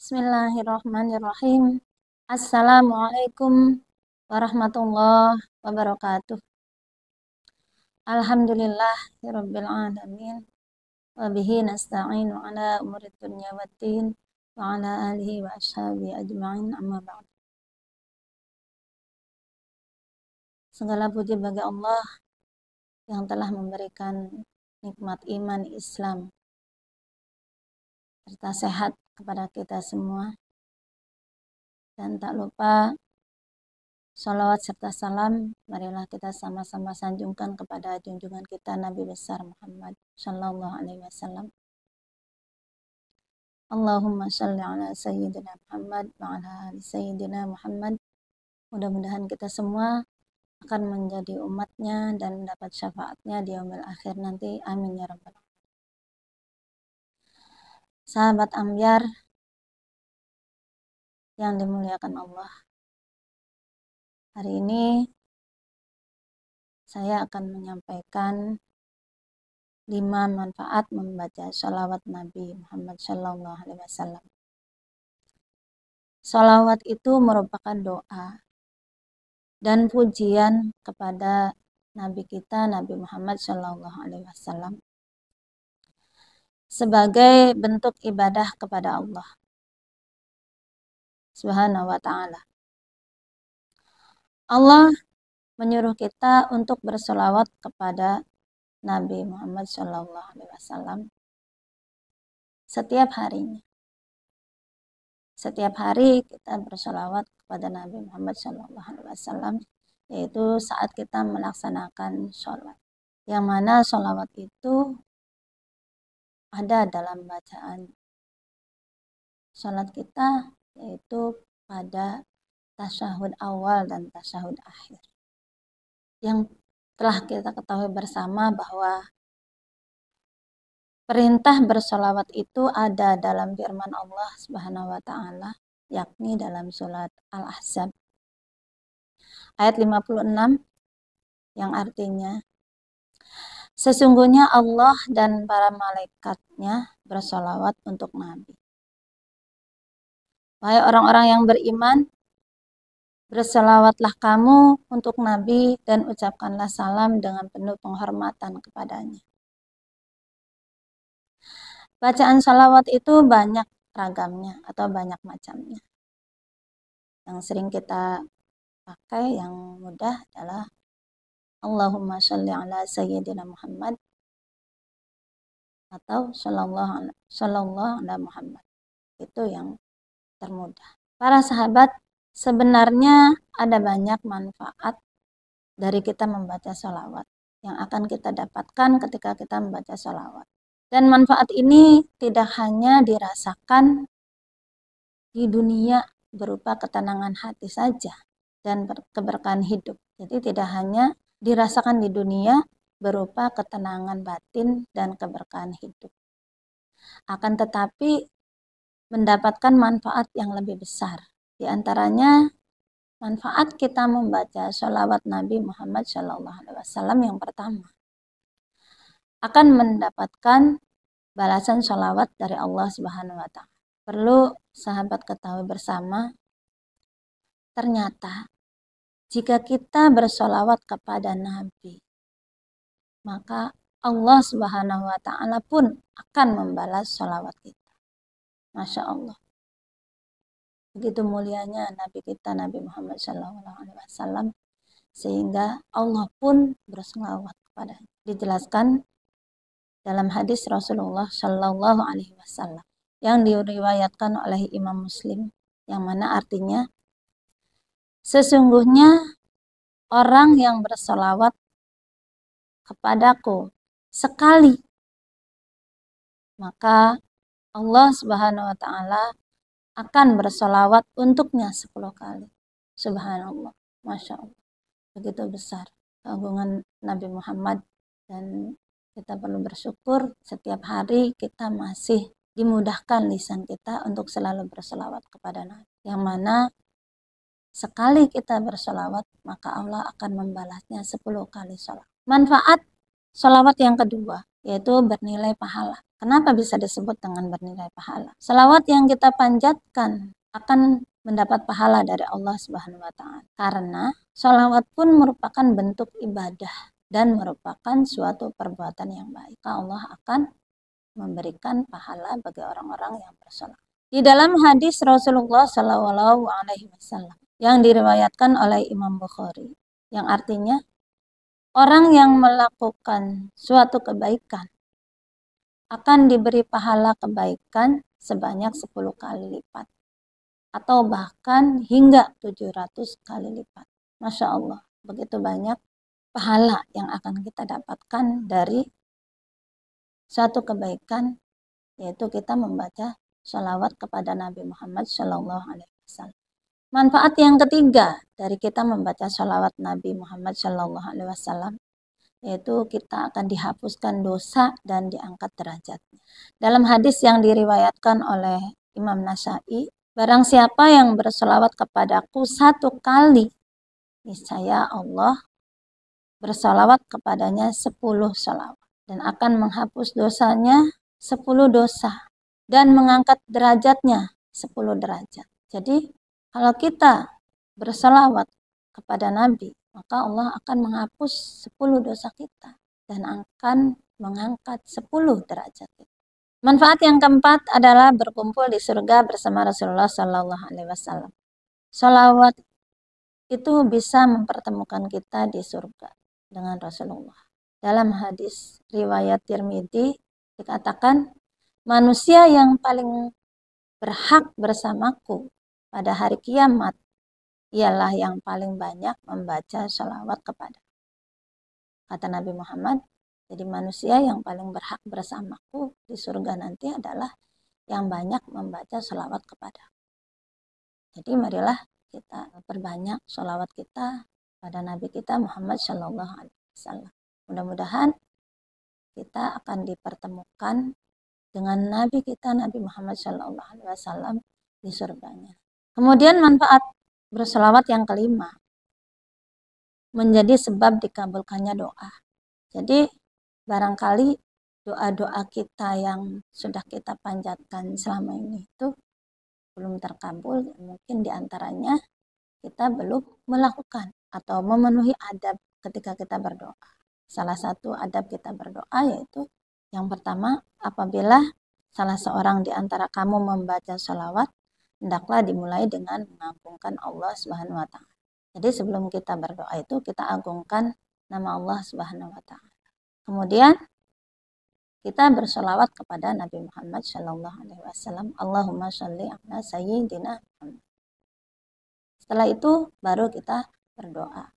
Bismillahirrahmanirrahim. Assalamualaikum warahmatullahi wabarakatuh. Alhamdulillahirabbil alamin. Wa bihi nasta'inu ala umurid dunya waddin wa ala alihi wa ashabihi ajma'in, amma ba'd. Segala puji bagi Allah yang telah memberikan nikmat iman Islam serta sehat kepada kita semua. Dan tak lupa salawat serta salam marilah kita sama-sama sanjungkan kepada junjungan kita Nabi besar Muhammad sallallahu alaihi wasallam. Allahumma shalli ala sayyidina Muhammad wa ala ali sayyidina Muhammad. Mudah-mudahan kita semua akan menjadi umatnya dan mendapat syafaatnya di yaumil akhir nanti. Amin ya rabbal alamin. Sahabat Ambyar yang dimuliakan Allah, hari ini saya akan menyampaikan 5 manfaat membaca sholawat Nabi Muhammad Sallallahu Alaihi Wasallam. Sholawat itu merupakan doa dan pujian kepada Nabi kita, Nabi Muhammad Sallallahu Alaihi Wasallam, sebagai bentuk ibadah kepada Allah Subhanahu wa Ta'ala. Allah menyuruh kita untuk bersolawat kepada Nabi Muhammad Sallallahu Alaihi Wasallam setiap harinya. Setiap hari kita bersolawat kepada Nabi Muhammad Sallallahu Alaihi Wasallam, yaitu saat kita melaksanakan sholat. Yang mana sholawat itu ada dalam bacaan sholat kita, yaitu pada tasyahud awal dan tasyahud akhir. Yang telah kita ketahui bersama bahwa perintah bersolawat itu ada dalam firman Allah Subhanahu wa Ta'ala, yakni dalam surat Al-Ahzab ayat 56, yang artinya, sesungguhnya Allah dan para malaikatnya bersolawat untuk Nabi. Wahai orang-orang yang beriman, bersolawatlah kamu untuk Nabi dan ucapkanlah salam dengan penuh penghormatan kepadanya. Bacaan sholawat itu banyak ragamnya atau banyak macamnya. Yang sering kita pakai yang mudah adalah Allahumma sholli ala sayyidina Muhammad atau sallallahu ala Muhammad. Itu yang termudah. Para sahabat, sebenarnya ada banyak manfaat dari kita membaca sholawat yang akan kita dapatkan ketika kita membaca sholawat. Dan manfaat ini tidak hanya dirasakan di dunia berupa ketenangan hati saja dan keberkahan hidup. Jadi tidak hanya dirasakan di dunia berupa ketenangan batin dan keberkahan hidup. Akan tetapi mendapatkan manfaat yang lebih besar. Di antaranya manfaat kita membaca sholawat Nabi Muhammad SAW yang pertama, akan mendapatkan balasan sholawat dari Allah Subhanahu wa Ta'ala. Perlu sahabat ketahui bersama, ternyata jika kita bersolawat kepada Nabi, maka Allah Subhanahu wa Ta'ala pun akan membalas sholawat kita. Masya Allah. Begitu mulianya Nabi kita, Nabi Muhammad SAW, sehingga Allah pun bersolawat kepadanya. Dijelaskan dalam hadis Rasulullah Shallallahu Alaihi Wasallam yang diriwayatkan oleh Imam Muslim, yang mana artinya, sesungguhnya orang yang bersolawat kepadaku sekali, maka Allah Subhanahu wa Ta'ala akan bersolawat untuknya 10 kali. Subhanallah, Masya Allah. Begitu besar keagungan Nabi Muhammad, dan kita perlu bersyukur setiap hari kita masih dimudahkan lisan kita untuk selalu bersolawat kepada Nabi. Yang mana sekali kita bersolawat, maka Allah akan membalasnya 10 kali sholawat. Manfaat Sholawat yang kedua, yaitu bernilai pahala. Kenapa bisa disebut dengan bernilai pahala? Sholawat yang kita panjatkan akan mendapat pahala dari Allah Subhanahu wa Ta'ala. Karena sholawat pun merupakan bentuk ibadah dan merupakan suatu perbuatan yang baik. Allah akan memberikan pahala bagi orang-orang yang bersolawat. Di dalam hadis Rasulullah Shallallahu Alaihi Wasallam yang diriwayatkan oleh Imam Bukhari, yang artinya orang yang melakukan suatu kebaikan akan diberi pahala kebaikan sebanyak 10 kali lipat atau bahkan hingga 700 kali lipat. Masya Allah, begitu banyak pahala yang akan kita dapatkan dari suatu kebaikan, yaitu kita membaca sholawat kepada Nabi Muhammad Shallallahu Alaihi Wasallam. Manfaat yang ketiga dari kita membaca sholawat Nabi Muhammad Shallallahu Alaihi Wasallam, yaitu kita akan dihapuskan dosa dan diangkat derajatnya. Dalam hadis yang diriwayatkan oleh Imam Nasa'i, barang siapa yang bersolawat kepadaku 1 kali, niscaya Allah bersolawat kepadanya 10 solawat dan akan menghapus dosanya 10 dosa dan mengangkat derajatnya 10 derajat. Jadi kalau kita bersolawat kepada Nabi, maka Allah akan menghapus 10 dosa kita dan akan mengangkat 10 derajat kita. Manfaat yang keempat adalah berkumpul di surga bersama Rasulullah Sallallahu Alaihi Wasallam. Sholawat itu bisa mempertemukan kita di surga dengan Rasulullah. Dalam hadis riwayat Tirmidzi dikatakan, manusia yang paling berhak bersamaku pada hari kiamat ialah yang paling banyak membaca sholawat kepada. Kata Nabi Muhammad, jadi manusia yang paling berhak bersamaku di surga nanti adalah yang banyak membaca sholawat kepada. Jadi marilah kita perbanyak sholawat kita pada Nabi kita Muhammad Shallallahu Alaihi Wasallam. Mudah-mudahan kita akan dipertemukan dengan Nabi kita Nabi Muhammad Shallallahu Alaihi Wasallam di surganya. Kemudian manfaat berselawat yang kelima, menjadi sebab dikabulkannya doa. Jadi barangkali doa-doa kita yang sudah kita panjatkan selama ini itu belum terkabul, mungkin diantaranya kita belum melakukan atau memenuhi adab ketika kita berdoa. Salah satu adab kita berdoa yaitu yang pertama, apabila salah seorang di antara kamu membaca sholawat, hendaklah dimulai dengan mengagungkan Allah Subhanahu wa Ta'ala. Jadi sebelum kita berdoa itu kita agungkan nama Allah Subhanahu wa Ta'ala. Kemudian kita bersolawat kepada Nabi Muhammad Shallallahu Alaihi Wasallam. Allahumma sholli ala sayyidina Muhammad. Setelah itu baru kita berdoa.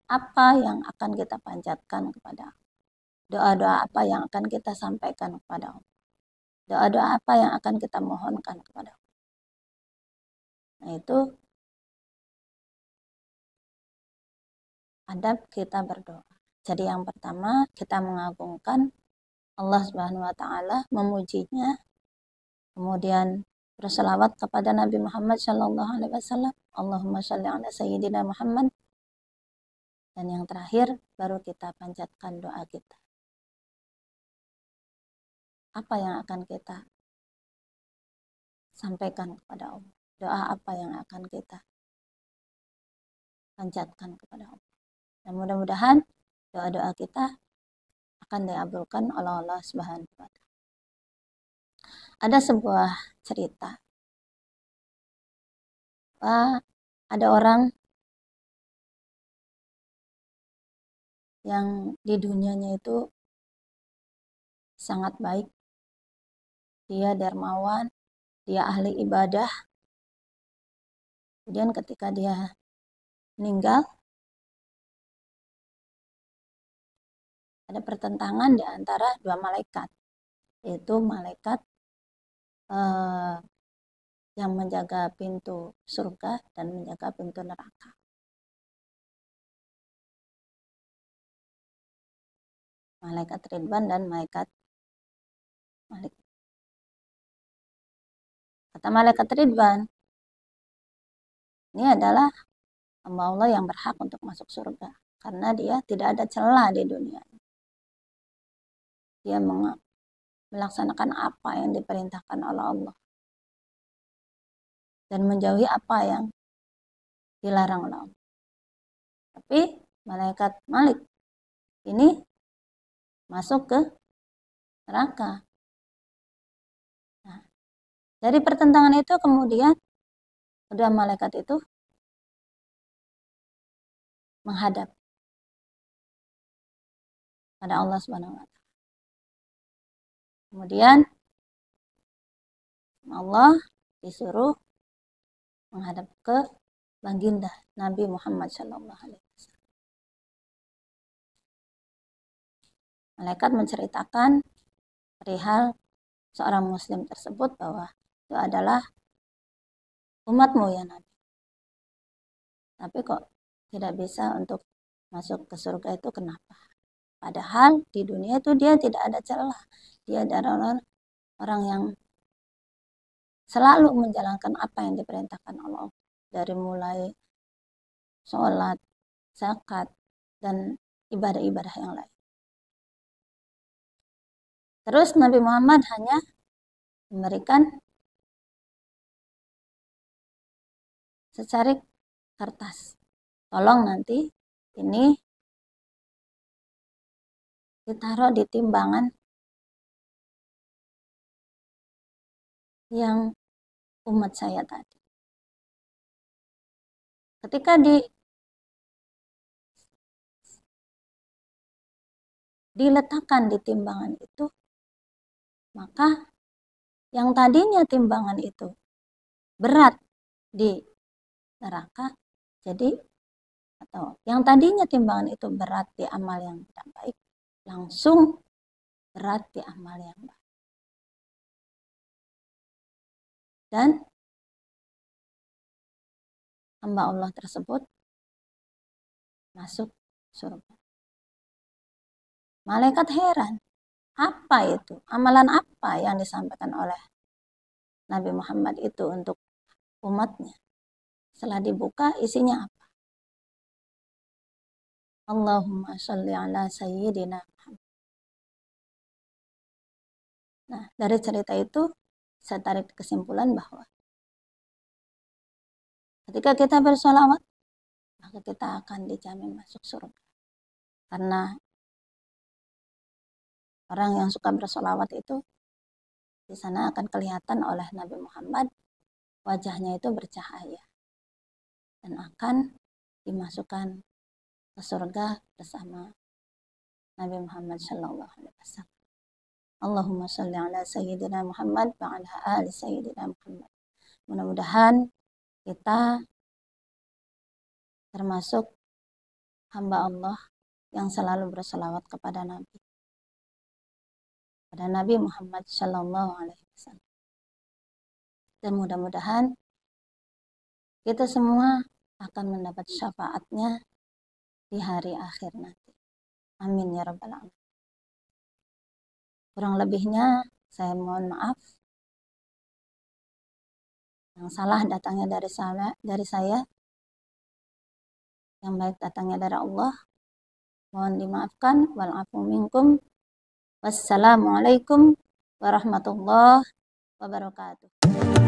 Apa yang akan kita panjatkan kepada Allah? Doa-doa apa yang akan kita sampaikan kepada Allah? Doa-doa apa yang akan kita mohonkan kepada Allah? Nah, itu adab kita berdoa. Jadi yang pertama kita mengagungkan Allah Subhanahu wa Ta'ala, memujinya, kemudian berselawat kepada Nabi Muhammad Shallallahu Alaihi Wasallam. Allahumma sholli ala sayyidina Muhammad. Dan yang terakhir baru kita panjatkan doa kita. Apa yang akan kita sampaikan kepada Allah? Doa apa yang akan kita panjatkan kepada Allah? Dan mudah-mudahan doa-doa kita akan diabulkan oleh Allah Subhanahu wa Ta'ala. Ada sebuah cerita bahwa ada orang yang di dunianya itu sangat baik. Dia dermawan, dia ahli ibadah. Kemudian ketika dia meninggal, ada pertentangan di antara dua malaikat, yaitu malaikat yang menjaga pintu surga dan menjaga pintu neraka. Malaikat Ridwan dan malaikat Malik. Kata malaikat Ridwan, ini adalah hamba Allah yang berhak untuk masuk surga karena dia tidak ada celah di dunia. dia melaksanakan apa yang diperintahkan oleh Allah dan menjauhi apa yang dilarang oleh Allah. Tapi malaikat Malik ini masuk ke neraka. Nah, dari pertentangan itu kemudian kedua malaikat itu menghadap pada Allah Subhanahu wa taala. Kemudian Allah disuruh menghadap ke baginda Nabi Muhammad SAW. Malaikat menceritakan perihal seorang muslim tersebut bahwa itu adalah umatmu ya Nabi. Tapi kok tidak bisa untuk masuk ke surga itu kenapa? Padahal di dunia itu dia tidak ada celah. Dia adalah orang yang selalu menjalankan apa yang diperintahkan Allah. Dari mulai sholat, zakat, dan ibadah-ibadah yang lain. Terus Nabi Muhammad hanya memberikan secarik kertas. Tolong nanti ini ditaruh di timbangan yang umat saya tadi. Ketika diletakkan di timbangan itu, maka yang tadinya timbangan itu berat di neraka, jadi atau yang tadinya timbangan itu berat di amal yang tidak baik, langsung berat di amal yang baik. Dan hamba Allah tersebut masuk surga. Malaikat heran, apa itu? Amalan apa yang disampaikan oleh Nabi Muhammad itu untuk umatnya? Setelah dibuka, isinya apa? Allahumma sholli ala sayyidina Muhammad. Nah, dari cerita itu saya tarik kesimpulan bahwa ketika kita bersolawat, maka kita akan dijamin masuk surga. Karena orang yang suka bersolawat itu di sana akan kelihatan oleh Nabi Muhammad wajahnya itu bercahaya dan akan dimasukkan ke surga bersama Nabi Muhammad Shallallahu Alaihi Wasallam. Allahumma sholli ala sayyidina Muhammad wa ala ali sayyidina Muhammad. Mudah-mudahan kita termasuk hamba Allah yang selalu berselawat kepada Nabi. Pada Nabi Muhammad Shallallahu Alaihi Wasallam. Dan mudah-mudahan kita semua akan mendapat syafaatnya di hari akhir nanti. Amin ya rabbal alamin. Kurang lebihnya saya mohon maaf. Yang salah datangnya dari saya. Yang baik datangnya dari Allah. Mohon dimaafkan. Wal afu minkum. Wassalamualaikum warahmatullahi wabarakatuh.